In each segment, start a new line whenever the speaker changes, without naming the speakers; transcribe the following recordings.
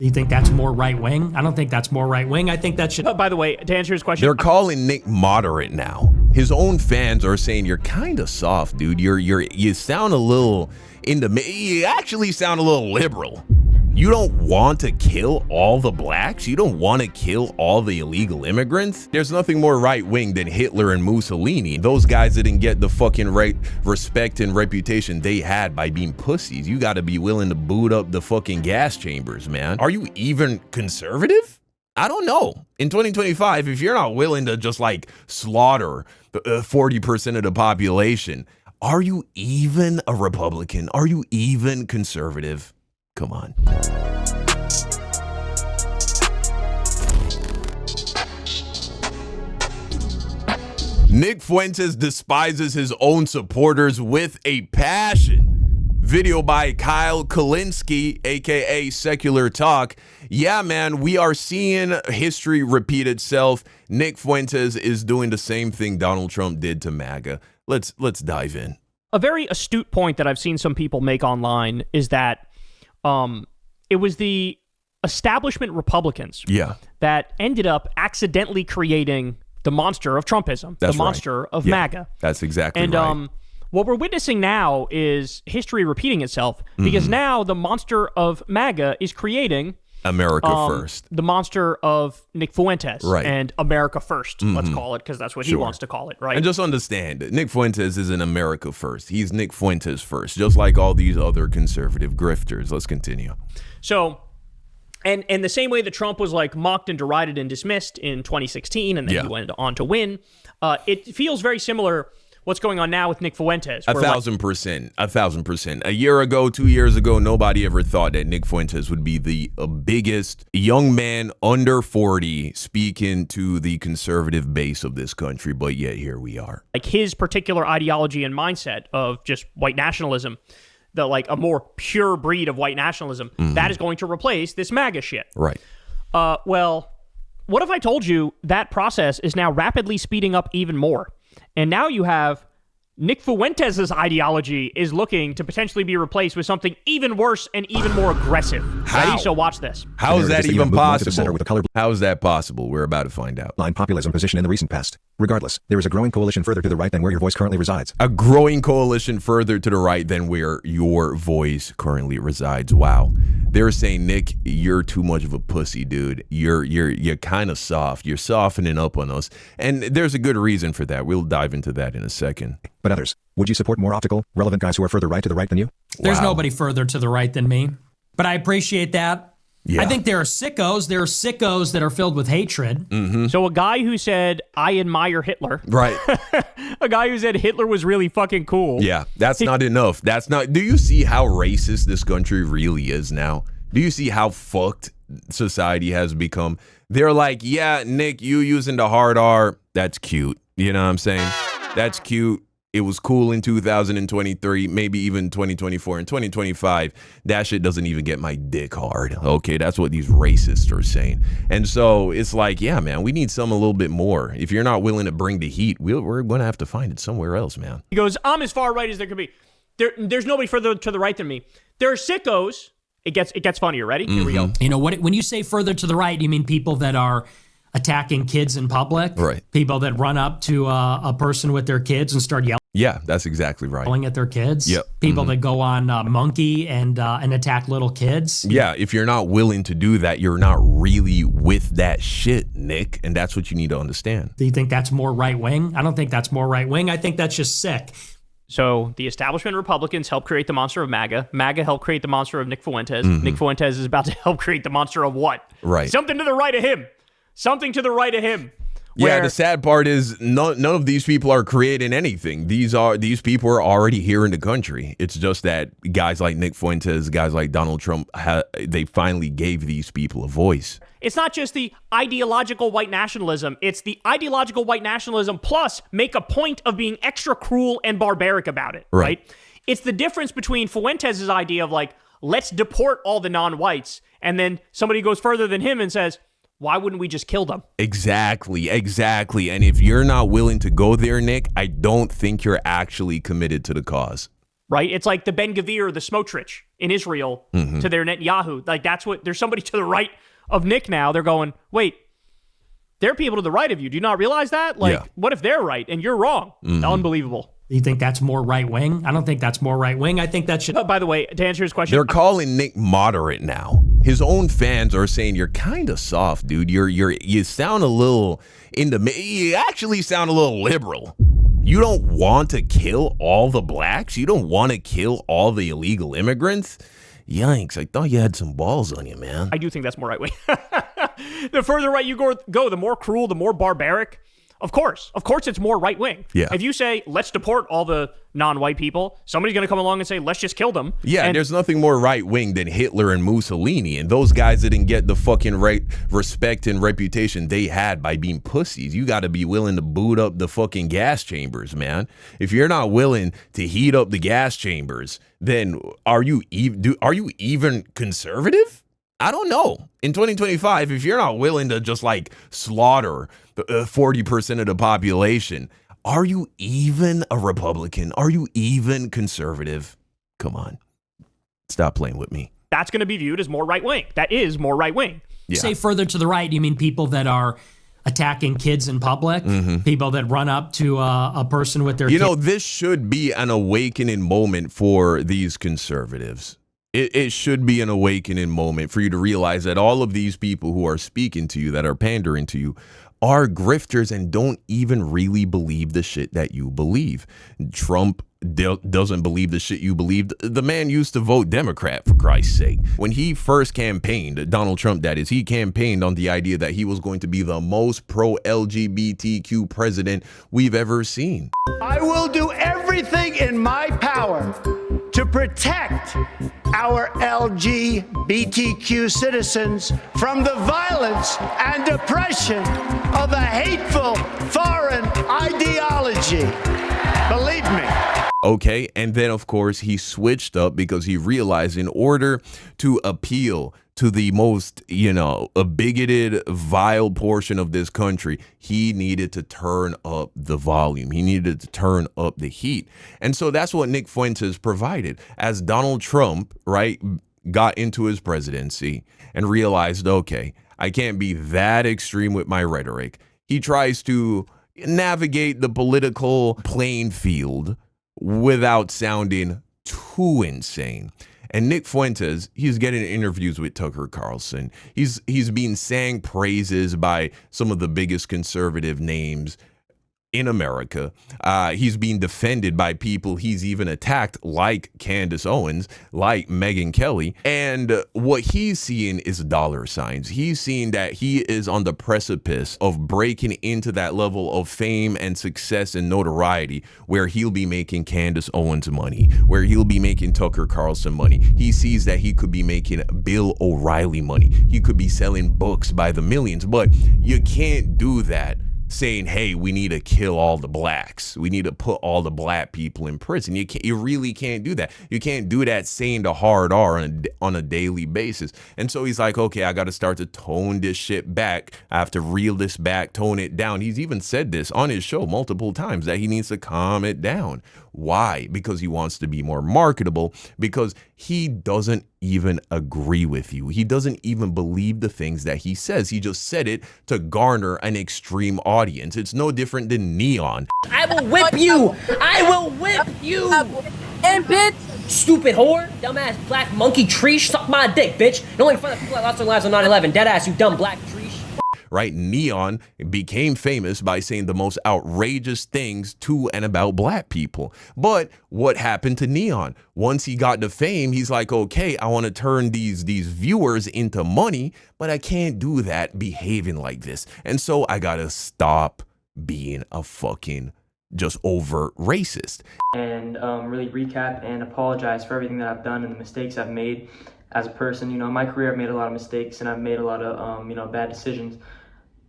You think that's more right-wing? I don't think that's more right-wing. I think that should...
By the way, to answer his question...
They're calling Nick moderate now. His own fans are saying, you're kind of soft, dude. You sound a little... You actually sound a little liberal. You don't want to kill all the blacks? You don't want to kill all the illegal immigrants? There's nothing more right-wing than Hitler and Mussolini. Those guys didn't get the fucking respect and reputation they had by being pussies. You got to be willing to boot up the fucking gas chambers, man. Are you even conservative? I don't know. In 2025, if you're not willing to just like slaughter 40% of the population, are you even a Republican? Are you even conservative? Come on. Nick Fuentes despises his own supporters with a passion. Video by Kyle Kalinske, aka Secular Talk. Yeah, man, we are seeing history repeat itself. Nick Fuentes is doing the same thing Donald Trump did to MAGA. Let's dive in.
A very astute point that I've seen some people make online is that it was the establishment Republicans that ended up accidentally creating the monster of Trumpism, the monster of MAGA.
That's exactly right.
And what we're witnessing now is history repeating itself, because now the monster of MAGA is creating
America First.
The monster of Nick Fuentes.
Right.
And America First, let's call it, because that's what he wants to call it, right?
And just understand, Nick Fuentes isn't America First. He's Nick Fuentes First, just like all these other conservative grifters. Let's continue. So, and the same way that Trump was like mocked and derided and dismissed in 2016, and then he went on to win, it feels very similar what's going on now with Nick Fuentes. 1,000%. 1,000%. A year ago, 2 years ago, nobody ever thought that Nick Fuentes would be the biggest young man under 40 speaking to the conservative base of this country. But yet here we are.
Like his particular ideology and mindset of just white nationalism, like a more pure breed of white nationalism, that is going to replace this MAGA shit.
Right.
Well, what if I told you that process is now rapidly speeding up even more? And now you have Nick Fuentes' ideology is looking to potentially be replaced with something even worse and even more aggressive.
How?
Ready? So watch this.
How is that even possible? How is that possible? We're about to find out.
Line populism position in the recent past. Regardless, there is a growing coalition further to the right than where your voice currently resides.
A growing coalition further to the right than where your voice currently resides. Wow. They're saying, Nick, you're too much of a pussy, dude. You're kind of soft. You're softening up on us. And there's a good reason for that. We'll dive into that in a second.
But others, would you support more optical, relevant guys who are further right to the right than you?
There's nobody further to the right than me. But I appreciate that. Yeah. I think there are sickos. There are sickos that are filled with hatred.
So a guy who said, I admire Hitler.
Right.
A guy who said Hitler was really fucking cool.
Yeah, that's not enough. That's not. Do you see how racist this country really is now? Do you see how fucked society has become? They're like, yeah, Nick, you using the hard R, that's cute. You know what I'm saying? That's cute. It was cool in 2023, maybe even 2024 and 2025. That shit doesn't even get my dick hard. Okay, that's what these racists are saying. And so it's like, yeah, man, we need some a little bit more. If you're not willing to bring the heat, we're going to have to find it somewhere else, man.
He goes, I'm as far right as there could be. There's nobody further to the right than me. There are sickos. It gets funnier. Ready? Here we go.
You know, when you say further to the right, you mean people that are attacking kids in public?
Right.
People that run up to a person with their kids and start yelling.
Yeah, that's exactly right.
Yelling at their kids.
Yep.
People that go on Monkey and attack little kids.
Yeah, if you're not willing to do that, you're not really with that shit, Nick. And that's what you need to understand.
Do you think that's more right-wing? I don't think that's more right-wing. I think that's just sick.
So the establishment Republicans helped create the monster of MAGA. MAGA helped create the monster of Nick Fuentes. Nick Fuentes is about to help create the monster of what?
Right.
Something to the right of him. Something to the right of him.
Yeah, the sad part is none of these people are creating anything. These people are already here in the country. It's just that guys like Nick Fuentes, guys like Donald Trump, they finally gave these people a voice.
It's not just the ideological white nationalism. It's the ideological white nationalism plus make a point of being extra cruel and barbaric about it, right? It's the difference between Fuentes' idea of like, let's deport all the non-whites, and then somebody goes further than him and says, why wouldn't we just kill them?
Exactly. And if you're not willing to go there, Nick, I don't think you're actually committed to the cause.
right? It's like the Ben Gvir, the Smotrich in Israel to their Netanyahu. Like that's what, there's somebody to the right of Nick now. They're going, wait, there are people to the right of you. Do you not realize that? Like, what if they're right and you're wrong? Unbelievable.
You think that's more right-wing? I don't think that's more right-wing. I think that should...
By the way, to answer his question...
They're calling Nick moderate now. His own fans are saying, you're kind of soft, dude. You sound a little... You actually sound a little liberal. You don't want to kill all the blacks? You don't want to kill all the illegal immigrants? Yikes, I thought you had some balls on you, man.
I do think that's more right-wing. The further right you go, the more cruel, the more barbaric. Of course it's more right-wing.
Yeah.
If you say, let's deport all the non-white people, somebody's going to come along and say, let's just kill them.
Yeah, and there's nothing more right-wing than Hitler and Mussolini, and those guys didn't get the fucking respect and reputation they had by being pussies. You got to be willing to boot up the fucking gas chambers, man. If you're not willing to heat up the gas chambers, then are you even conservative? I don't know. In 2025, if you're not willing to just like slaughter 40% of the population, are you even a Republican? Are you even conservative? Come on. Stop playing with me.
That's going to be viewed as more right-wing. That is more right-wing.
Yeah.
Say further to the right, you mean people that are attacking kids in public? People that run up to a person with their
You know, this should be an awakening moment for these conservatives. It should be an awakening moment for you to realize that all of these people who are speaking to you, that are pandering to you, are grifters and don't even really believe the shit that you believe. Trump doesn't believe the shit you believe. The man used to vote Democrat, for Christ's sake. When he first campaigned, Donald Trump that is, he campaigned on the idea that he was going to be the most pro-LGBTQ president we've ever seen.
I will do everything in my power to protect our LGBTQ citizens from the violence and oppression of a hateful foreign ideology. Believe me.
Okay, and then of course he switched up because he realized in order to appeal to the most, a bigoted, vile portion of this country, he needed to turn up the volume. He needed to turn up the heat. And so that's what Nick Fuentes provided. As Donald Trump, right, got into his presidency and realized, okay, I can't be that extreme with my rhetoric. He tries to navigate the political playing field without sounding too insane. And Nick Fuentes, he's getting interviews with Tucker Carlson. He's being sang praises by some of the biggest conservative names in America. He's being defended by people he's even attacked, like Candace Owens, like Megyn Kelly. And what he's seeing is dollar signs. He's seeing that he is on the precipice of breaking into that level of fame and success and notoriety where he'll be making Candace Owens money, where he'll be making Tucker Carlson money. He sees that he could be making Bill O'Reilly money. He could be selling books by the millions, but you can't do that saying, hey, we need to kill all the blacks. We need to put all the black people in prison. You really can't do that. You can't do that saying the hard R on a daily basis. And so he's like, okay, I got to start to tone this shit back. I have to reel this back, tone it down. He's even said this on his show multiple times that he needs to calm it down. Why? Because he wants to be more marketable, because he doesn't even agree with you. He doesn't even believe the things that he says. He just said it to garner an extreme audience. It's no different than Neon.
I will whip you. I will whip you. And bitch, stupid whore, dumbass black monkey tree, suck my dick, bitch. And only in front of people that lost their lives on 9/11. Deadass, you dumb black tree.
Right? Neon became famous by saying the most outrageous things to and about black people. But what happened to Neon? Once he got to fame, he's like, okay, I want to turn these viewers into money, but I can't do that behaving like this. And so I got to stop being a fucking just overt racist.
And really recap and apologize for everything that I've done and the mistakes I've made as a person. In my career, I've made a lot of mistakes and I've made a lot of, bad decisions.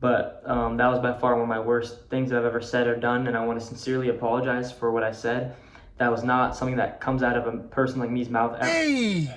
But that was by far one of my worst things that I've ever said or done, and I want to sincerely apologize for what I said. That was not something that comes out of a person like me's mouth.
Hey,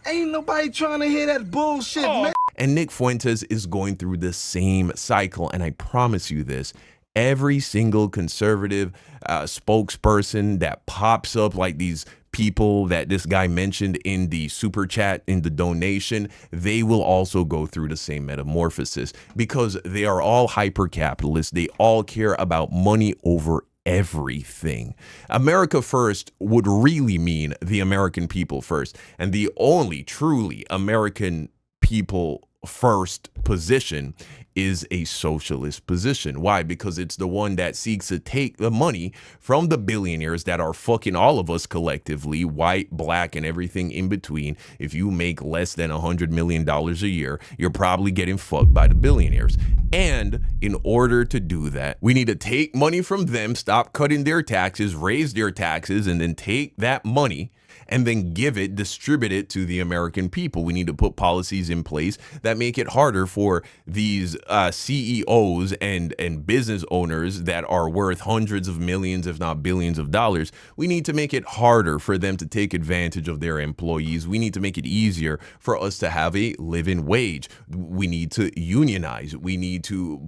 ain't nobody trying to hear that bullshit, man.
And Nick Fuentes is going through the same cycle, and I promise you this, Every single conservative spokesperson that pops up, like these people that this guy mentioned in the super chat, in the donation, they will also go through the same metamorphosis because they are all hyper capitalists. They all care about money over everything. America first would really mean the American people first, and the only truly American people first position is a socialist position. Why? Because it's the one that seeks to take the money from the billionaires that are fucking all of us collectively, white, black, and everything in between. If you make less than $100 million a year, you're probably getting fucked by the billionaires. And in order to do that, we need to take money from them, stop cutting their taxes, raise their taxes, and then take that money and then distribute it to the American people. We need to put policies in place that make it harder for these CEOs and business owners that are worth hundreds of millions, if not billions of dollars. We need to make it harder for them to take advantage of their employees. We need to make it easier for us to have a living wage. We need to unionize. We need to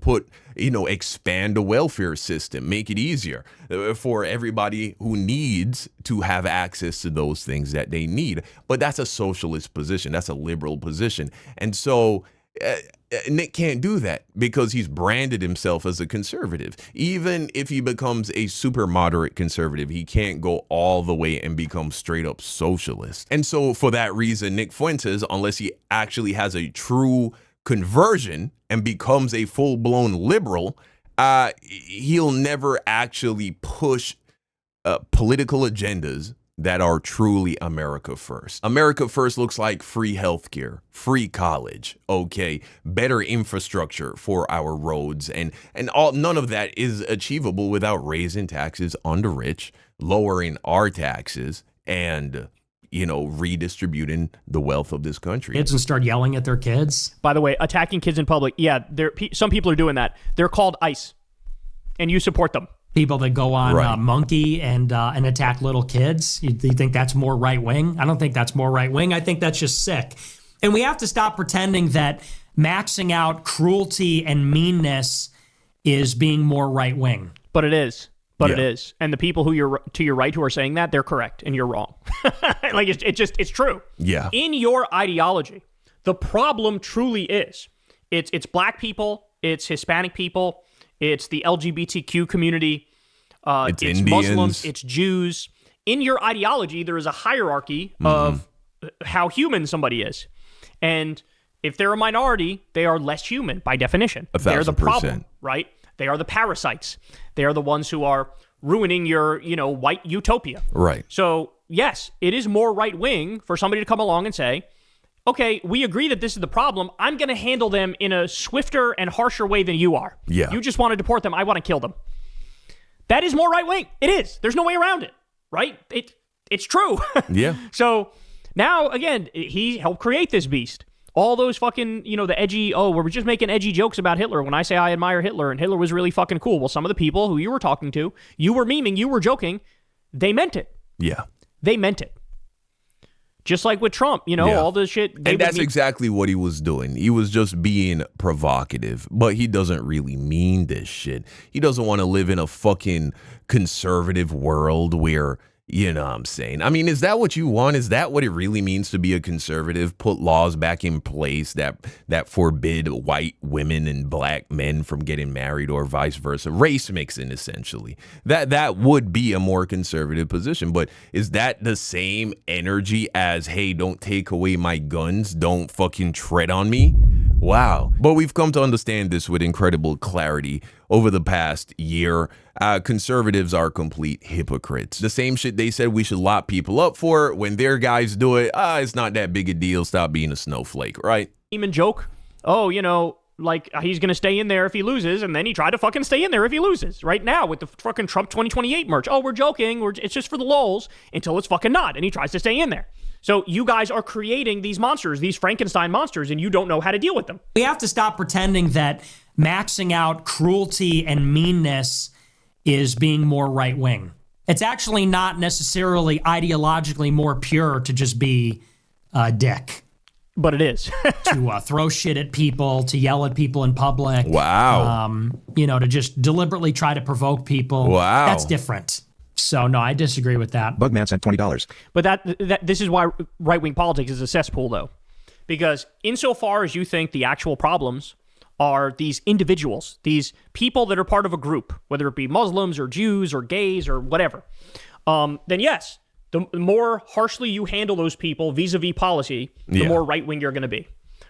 expand the welfare system, make it easier for everybody who needs to have access to those things that they need. But that's a socialist position. That's a liberal position. And so Nick can't do that because he's branded himself as a conservative. Even if he becomes a super moderate conservative, he can't go all the way and become straight up socialist. And so for that reason, Nick Fuentes, unless he actually has a true conversion and becomes a full-blown liberal, he'll never actually push political agendas that are truly America first. America first looks like free healthcare, free college, okay, better infrastructure for our roads, and none of that is achievable without raising taxes on the rich, lowering our taxes, and redistributing the wealth of this country.
Kids and start yelling at their kids.
By the way, attacking kids in public, yeah, some people are doing that. They're called ICE, and you support them.
People that go on Monkey and attack little kids. You think that's more right wing? I don't think that's more right wing. I think that's just sick. And we have to stop pretending that maxing out cruelty and meanness is being more right wing.
But it is. It is. And the people who to your right who are saying that, they're correct and you're wrong. Like it's true.
Yeah.
In your ideology, the problem truly is it's black people, it's Hispanic people, it's the LGBTQ community, it's Muslims, it's Jews. In your ideology, there is a hierarchy of how human somebody is. And if they're a minority, they are less human by definition. They're the problem, right? They are the parasites. They are the ones who are ruining your, white utopia.
Right.
So, yes, it is more right-wing for somebody to come along and say, okay, we agree that this is the problem. I'm going to handle them in a swifter and harsher way than you are.
Yeah.
You just want to deport them. I want to kill them. That is more right-wing. It is. There's no way around it, right? It's true.
Yeah.
So now, again, he helped create this beast. All those fucking, the edgy, we're just making edgy jokes about Hitler when I say I admire Hitler and Hitler was really fucking cool. Well, some of the people who you were talking to, you were memeing, you were joking, they meant it.
Yeah.
They meant it. Just like with Trump, all the shit.
And that's exactly what he was doing. He was just being provocative, but he doesn't really mean this shit. He doesn't want to live in a fucking conservative world where, you know what I'm saying? I mean, is that what you want? Is that what it really means to be a conservative? Put laws back in place that forbid white women and black men from getting married or vice versa. Race mixing, essentially. That would be a more conservative position. But is that the same energy as, hey, don't take away my guns, don't fucking tread on me? Wow. But we've come to understand this with incredible clarity over the past year. Conservatives are complete hypocrites. The same shit they said we should lock people up for, when their guys do it, it's not that big a deal. Stop being a snowflake, right?
Even joke. Like he's going to stay in there if he loses, and then he tried to fucking stay in there if he loses. Right now with the fucking Trump 2028 merch. Oh, we're joking. It's just for the lulz until it's fucking not, and he tries to stay in there. So you guys are creating these monsters, these Frankenstein monsters, and you don't know how to deal with them.
We have to stop pretending that maxing out cruelty and meanness is being more right wing. It's actually not necessarily ideologically more pure to just be a dick.
But it is.
To throw shit at people, to yell at people in public.
Wow.
To just deliberately try to provoke people.
Wow.
That's different. So, no, I disagree with that.
Bugman sent $20.
But this is why right-wing politics is a cesspool, though. Because insofar as you think the actual problems are these individuals, these people that are part of a group, whether it be Muslims or Jews or gays or whatever, then yes, the more harshly you handle those people vis-a-vis policy, the more right-wing you're going to be.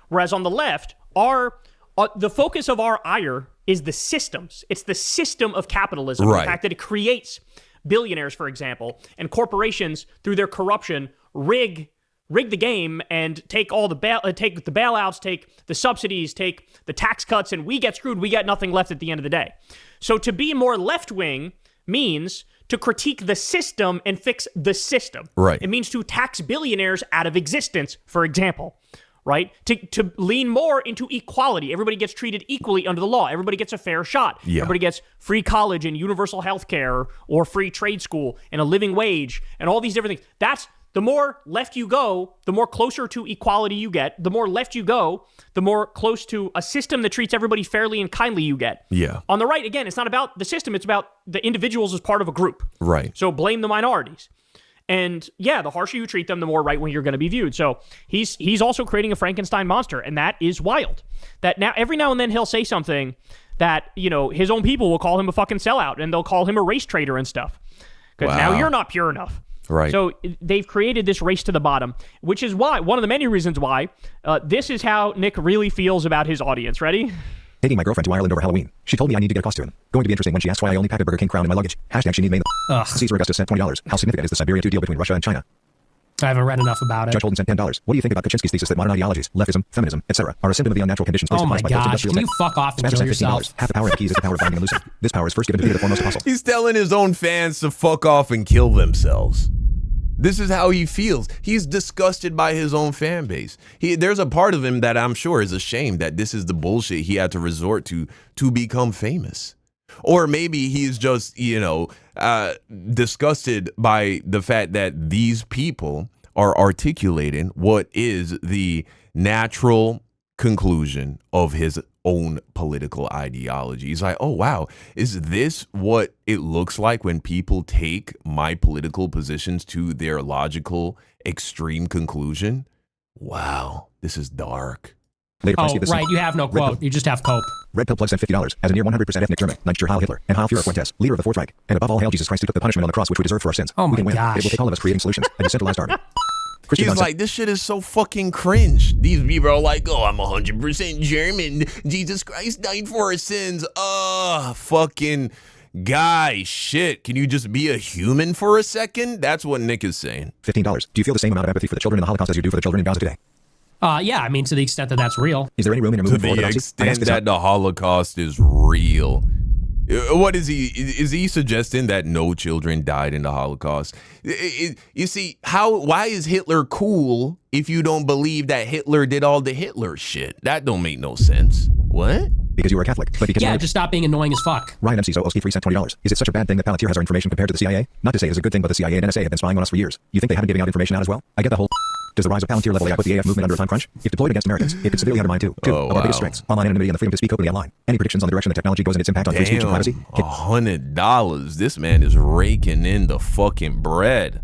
Whereas on the left, the focus of our ire is the systems. It's the system of capitalism.
Right.
The fact that it creates billionaires, for example, and corporations through their corruption rig the game and take all take the bailouts, take the subsidies, take the tax cuts, and we get screwed. We got nothing left at the end of the day. So to be more left-wing means to critique the system and fix the system.
Right.
It means to tax billionaires out of existence, for example. Right? To lean more into equality. Everybody gets treated equally under the law. Everybody gets a fair shot.
Yeah.
Everybody gets free college and universal health care or free trade school and a living wage and all these different things. That's the more left you go, the more closer to equality you get. The more left you go, the more close to a system that treats everybody fairly and kindly you get.
Yeah.
On the right, again, it's not about the system. It's about the individuals as part of a group.
Right.
So blame the minorities. And yeah, the harsher you treat them, the more right-wing you're going to be viewed. So he's also creating a Frankenstein monster, and that is wild. That now every now and then he'll say something that, his own people will call him a fucking sellout, and they'll call him a race traitor and stuff. Because now you're not pure enough.
Right.
So they've created this race to the bottom, which is why, one of the many reasons why, this is how Nick really feels about his audience. Ready?
Taking my girlfriend to Ireland over Halloween. She told me I need to get a costume. Going to be interesting when she asked why I only packed a Burger King crown in my luggage. # she need name. Caesar Augustus sent $20. How significant is the Siberia II deal between Russia and China?
I haven't read enough about it.
Judge Holden sent $10. What do you think about Kaczynski's thesis that modern ideologies, leftism, feminism, etc., are a symptom of the unnatural conditions placed
Oh my
upon us by
gosh, can you fuck off and kill yourself?
Half the power of the keys is the power of binding and loosing. This power is first given to Peter, the foremost apostle.
He's telling his own fans to fuck off and kill themselves. This is how he feels. He's disgusted by his own fan base. There's a part of him that I'm sure is ashamed that this is the bullshit he had to resort to become famous. Or maybe he's just, disgusted by the fact that these people are articulating what is the natural conclusion of his own political ideology. He's like, oh, wow, is this what it looks like when people take my political positions to their logical extreme conclusion? Wow, this is dark.
Later,
right, you have no quote. You just have cope.
Red Pill Plug sent $50 as a near 100% ethnic German. Nice Heil Hitler and Heil Führer Fuentes, leader of the Fourth Reich. And above all, hail Jesus Christ who took the punishment on the cross which we deserve for our sins.
Oh
we
my
can win.
gosh.
It will take all of us creating solutions. A decentralized army.
He's like, this shit is so fucking cringe. These people are like, oh, I'm 100% German. Jesus Christ died for our sins. Fucking guy, shit. Can you just be a human for a second? That's what Nick is saying.
$15. Do you feel the same amount of empathy for the children in the Holocaust as you do for the children in Gaza today?
Yeah, I mean, to the extent that that's real.
Is there any room in your movement for
To the
orthodoxy?
extent that the Holocaust is real. What is he? Is he suggesting that no children died in the Holocaust? You see, why is Hitler cool if you don't believe that Hitler did all the Hitler shit? That don't make no sense. What?
Because you were a Catholic. But because
just stop being annoying as fuck.
Ryan MC Zoolski sent $20. Is it such a bad thing that Palantir has our information compared to the CIA? Not to say it's a good thing, but the CIA and NSA have been spying on us for years. You think they haven't given out information out as well? I get the whole. Does the rise of Palantir level AI put the AF movement under a time crunch? If deployed against Americans, it could severely undermine two of our biggest strengths: online anonymity and the freedom to speak openly online. Any predictions on the direction that technology goes and its impact on free speech and privacy?
$100. This man is raking in the fucking bread.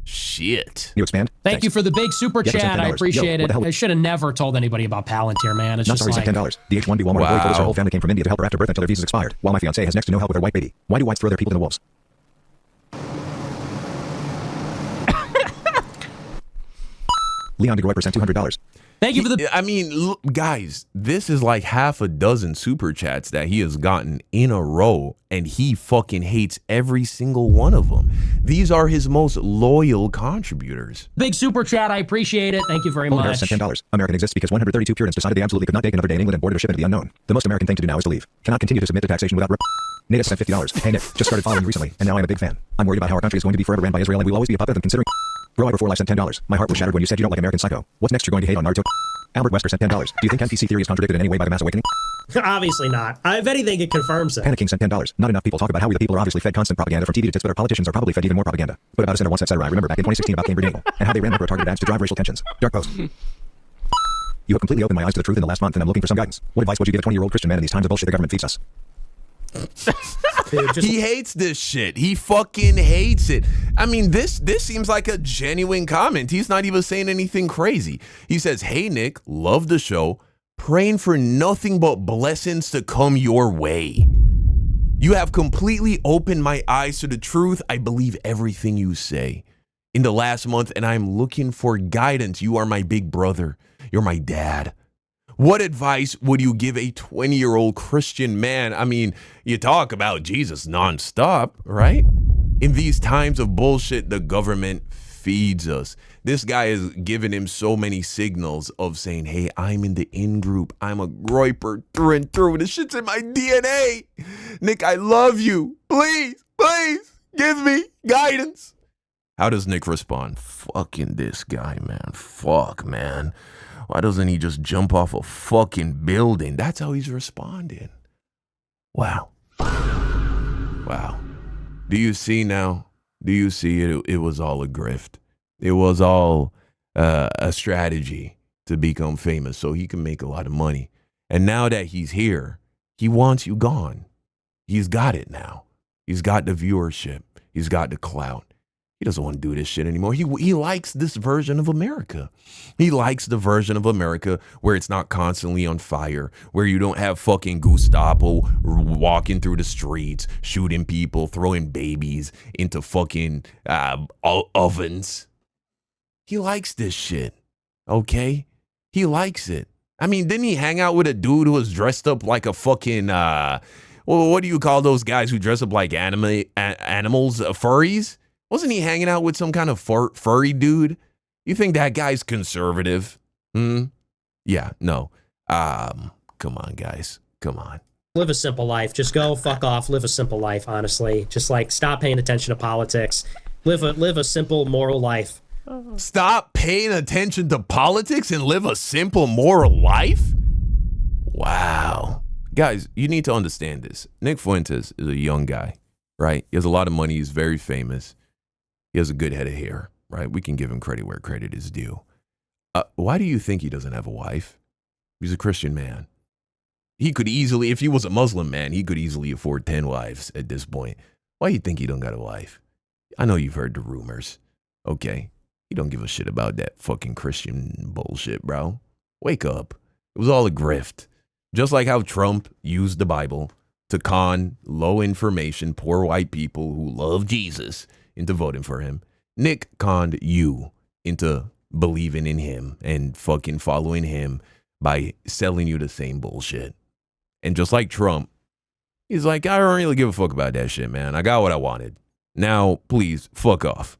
Shit.
You expand?
Thank you for the big super chat. I appreciate it.
Yo,
I should have never told anybody about Palantir, man. It's
Not
just
sorry,
like...
sent $10. The H-1B Walmart employee told us her whole family came from India to help her after birth until their visas expired, while my fiancé has next to no help with her white baby. Why do whites throw their people to the wolves? Leon DeGroy sent $200.
Thank you for the...
I mean, look, guys, this is like half a dozen super chats that he has gotten in a row, and he fucking hates every single one of them. These are his most loyal contributors.
Big super chat. I appreciate it. Thank you very much.
Sent $10. American exists because 132 Puritans decided they absolutely could not take another day in England and boarded a ship into the unknown. The most American thing to do now is to leave. Cannot continue to submit to taxation without Nate sent $50. Hey Nick, just started following you recently, and now I'm a big fan. I'm worried about how our country is going to be forever ran by Israel, and we will always be a puppet of them considering... Bro, I before life sent $10. My heart was shattered when you said you don't like American Psycho. What's next you're going to hate on Naruto? Albert Wesker sent $10. Do you think NPC theory is contradicted in any way by the mass awakening?
Obviously not. If anything, it confirms it.
Panic King sent $10. Not enough people talk about how we the people are obviously fed constant propaganda from TV to tits, but our politicians are probably fed even more propaganda. But about us in once, etc. I remember back in 2016 about Cambridge Angle and how they ran micro-targeted ads to drive racial tensions. Dark post. You have completely opened my eyes to the truth in the last month, and I'm looking for some guidance. What advice would you give a 20-year-old Christian man in these times of bullshit the government feeds us?
Dude,
He hates this shit. He fucking hates it. I mean, this seems like a genuine comment. He's not even saying anything crazy. He says, "Hey, Nick, love the show. Praying for nothing but blessings to come your way. You have completely opened my eyes to the truth. I believe everything you say in the last month, and I'm looking for guidance. You are my big brother. You're my dad. What advice would you give a 20-year-old Christian man?" I mean, you talk about Jesus nonstop, right? In these times of bullshit, the government feeds us. This guy is giving him so many signals of saying, hey, I'm in the in group. I'm a groiper through and through. This shit's in my DNA. Nick, I love you. Please, please give me guidance. How does Nick respond? Fucking this guy, man. Fuck, man. Why doesn't he just jump off a fucking building? That's how he's responding. Wow. Wow. Do you see now? Do you see it? It was all a grift. It was all a strategy to become famous so he can make a lot of money. And now that he's here, he wants you gone. He's got it now. He's got the viewership. He's got the clout. He doesn't want to do this shit anymore. He likes this version of America. He likes the version of America where it's not constantly on fire, where you don't have fucking Gestapo walking through the streets, shooting people, throwing babies into fucking ovens. He likes this shit, okay? He likes it. I mean, didn't he hang out with a dude who was dressed up like a fucking, well, what do you call those guys who dress up like animals, furries? Wasn't he hanging out with some kind of furry dude? You think that guy's conservative? Yeah, no. Come on, guys. Come on.
live a simple life. Just go fuck off. Live a simple life, honestly. Just like stop paying attention to politics. Live a simple moral life.
Stop paying attention to politics and live a simple moral life? Wow. Guys, you need to understand this. Nick Fuentes is a young guy, right? He has a lot of money. He's very famous. He has a good head of hair, right? We can give him credit where credit is due. Why do you think he doesn't have a wife? He's a Christian man. He could easily, if he was a Muslim man, he could easily afford 10 wives at this point. Why do you think he don't got a wife? I know you've heard the rumors. Okay. He don't give a shit about that fucking Christian bullshit, bro. Wake up. It was all a grift. Just like how Trump used the Bible to con low information, poor white people who love Jesus into voting for him. Nick conned you into believing in him and fucking following him by selling you the same bullshit. And just like Trump, he's like, I don't really give a fuck about that shit, man. I got what I wanted. Now, please, fuck off.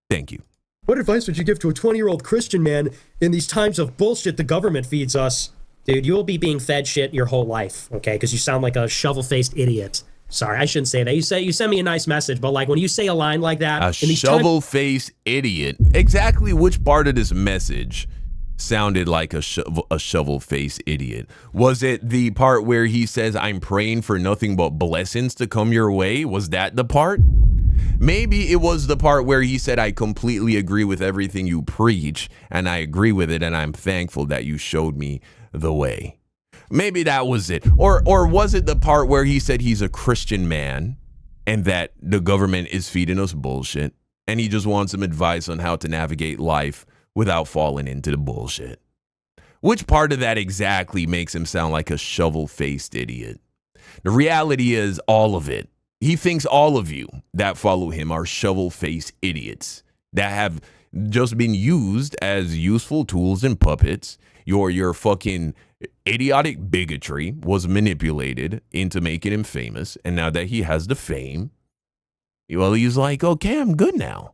Thank you.
What advice would you give to a 20-year-old Christian man in these times of bullshit the government feeds us? Dude, you'll be being fed shit your whole life, okay? Because you sound like a shovel-faced idiot. Sorry, I shouldn't say that. You send me a nice message, but like when you say a line like that...
A shovel-faced idiot. Exactly which part of this message sounded like a shovel-faced idiot? Was it the part where he says, I'm praying for nothing but blessings to come your way? Was that the part? Maybe it was the part where he said, I completely agree with everything you preach, and I agree with it, and I'm thankful that you showed me the way. Maybe that was it. Or was it the part where he said he's a Christian man and that the government is feeding us bullshit and he just wants some advice on how to navigate life without falling into the bullshit? Which part of that exactly makes him sound like a shovel-faced idiot? The reality is all of it. He thinks all of you that follow him are shovel-faced idiots that have just been used as useful tools and puppets. Your fucking idiotic bigotry was manipulated into making him famous. And now that he has the fame, well, he's like, okay, I'm good now.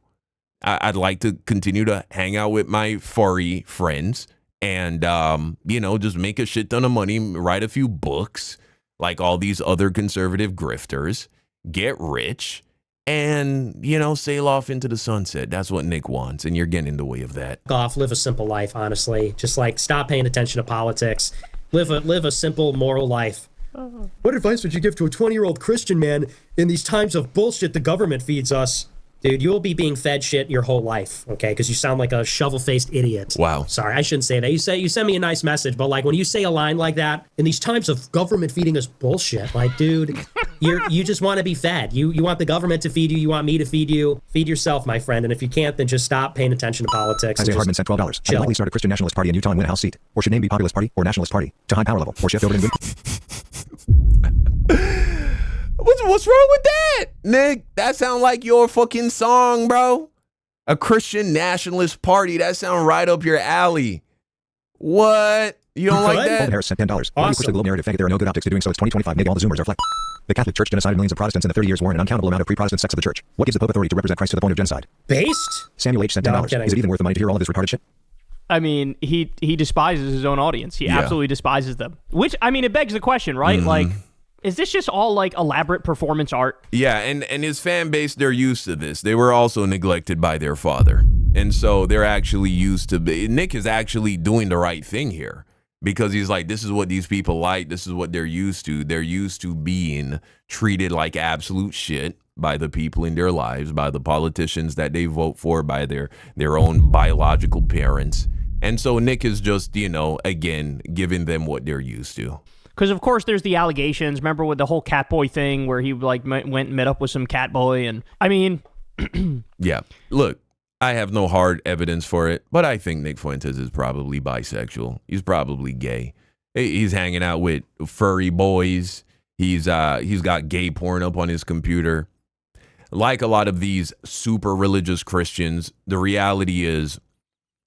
I'd like to continue to hang out with my furry friends and, just make a shit ton of money, write a few books like all these other conservative grifters, get rich, and, sail off into the sunset. That's what Nick wants, and you're getting in the way of that.
Live a simple life, honestly. Just like stop paying attention to politics. Live a simple moral life. What advice would you give to a 20-year-old Christian man in these times of bullshit the government feeds us? Dude, you will be being fed shit your whole life, okay? Because you sound like a shovel-faced idiot.
Wow.
Sorry, I shouldn't say that. You send me a nice message, but like when you say a line like that, in these times of government feeding us bullshit, like, dude, you just want to be fed. You want the government to feed you. You want me to feed you. Feed yourself, my friend. And if you can't, then just stop paying attention to politics.
Isaiah Hardman sent $12. I'd likely start a Christian nationalist party in Utah and win a House seat. Or should name be Populist Party or Nationalist Party to high power level or shift over to
What's wrong with that, Nick? That sound like your fucking song, bro. A Christian nationalist party. That sound right up your alley. What? You don't like that?
Paul Harris sent $10. Awesome. Let me push the globe narrative. Faggot, there are no good optics to doing so. It's 2025. Maybe all the Zoomers are fleck. The Catholic Church genocided millions of Protestants in the 30 Years' War and an uncountable amount of pre-Protestant sects of the church. What gives the Pope authority to represent Christ to the point of genocide?
Based?
Samuel H. sent $10. Is it even worth the money to hear all of this retarded shit?
I mean, he despises his own audience. He absolutely despises them. Which, I mean, it begs the question, right? Like, is this just all like elaborate performance art?
Yeah, and his fan base, they're used to this. They were also neglected by their father. And so they're actually used to Nick is actually doing the right thing here, because he's like, this is what these people like. This is what they're used to. They're used to being treated like absolute shit by the people in their lives, by the politicians that they vote for, by their own biological parents. And so Nick is just, again, giving them what they're used to.
Because, of course, there's the allegations. Remember with the whole Catboy thing where he like went and met up with some Catboy? And I mean...
Yeah. Look, I have no hard evidence for it, but I think Nick Fuentes is probably bisexual. He's probably gay. He's hanging out with furry boys. He's got gay porn up on his computer. Like a lot of these super religious Christians, the reality is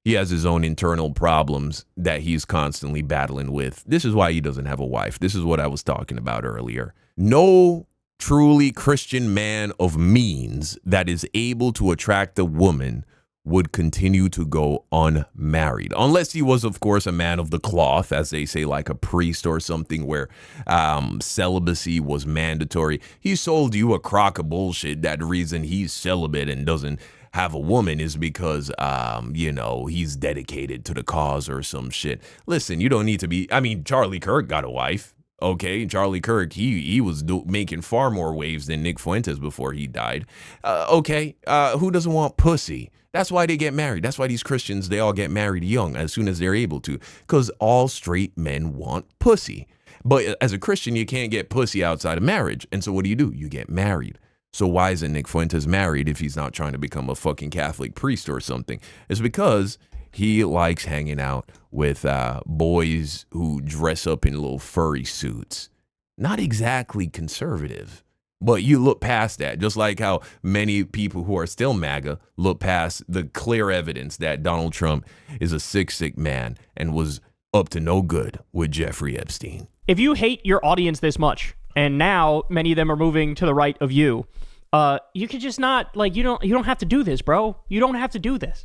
he has his own internal problems that he's constantly battling with. This is why he doesn't have a wife. This is what I was talking about earlier. No truly Christian man of means that is able to attract a woman would continue to go unmarried, unless he was, of course, a man of the cloth, as they say, like a priest or something where celibacy was mandatory. He sold you a crock of bullshit that the reason he's celibate and doesn't have a woman is because, he's dedicated to the cause or some shit. Listen, you don't need to be, Charlie Kirk got a wife. Okay, Charlie Kirk, he was making far more waves than Nick Fuentes before he died. Who doesn't want pussy? That's why they get married. That's why these Christians, they all get married young as soon as they're able to, because all straight men want pussy. But as a Christian, you can't get pussy outside of marriage. And so what do? You get married. So why isn't Nick Fuentes married if he's not trying to become a fucking Catholic priest or something? It's because he likes hanging out with boys who dress up in little furry suits. Not exactly conservative, but you look past that, just like how many people who are still MAGA look past the clear evidence that Donald Trump is a sick man and was up to no good with Jeffrey Epstein.
If you hate your audience this much, and now many of them are moving to the right of you, you could just not, you don't have to do this, bro. You don't have to do this.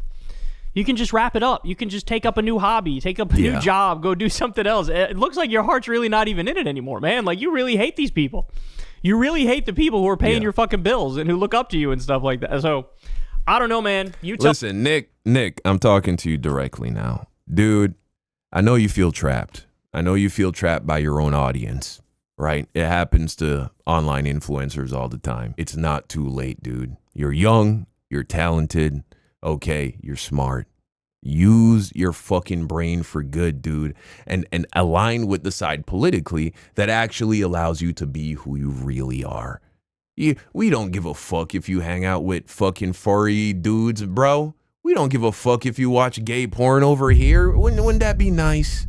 You can just wrap it up. You can just take up a new hobby, take up a new job, go do something else. It looks like your heart's really not even in it anymore, man. Like, you really hate these people. You really hate the people who are paying your fucking bills and who look up to you and stuff like that. So, I don't know, man.
Listen, Nick, I'm talking to you directly now. Dude, I know you feel trapped. I know you feel trapped by your own audience, right? It happens to online influencers all the time. It's not too late, dude. You're young. You're talented. Okay, you're smart. Use your fucking brain for good, dude, and align with the side politically that actually allows you to be who you really are. We don't give a fuck if you hang out with fucking furry dudes, bro. We don't give a fuck if you watch gay porn over here. Wouldn't that be nice?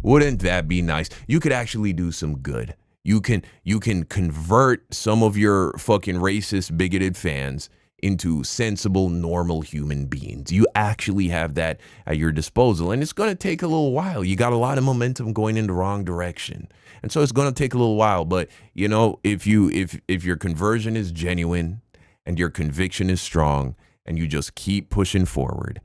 Wouldn't that be nice? You could actually do some good. You can convert some of your fucking racist, bigoted fans into sensible, normal human beings. You actually have that at your disposal, and it's going to take a little while. You got a lot of momentum going in the wrong direction, and so it's going to take a little while. But if your conversion is genuine and your conviction is strong, and you just keep pushing forward,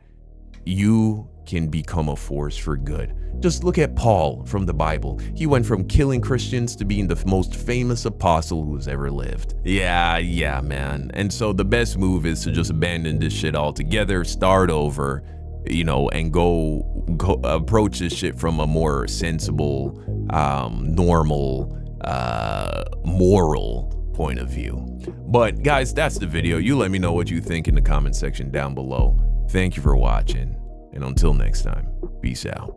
you can become a force for good. Just look at Paul from the Bible. He went from killing Christians to being the most famous apostle who's ever lived. Yeah, man. And so the best move is to just abandon this shit altogether, start over, and go approach this shit from a more sensible, normal, moral point of view. But guys, that's the video. You let me know what you think in the comment section down below. Thank you for watching, and until next time, peace out.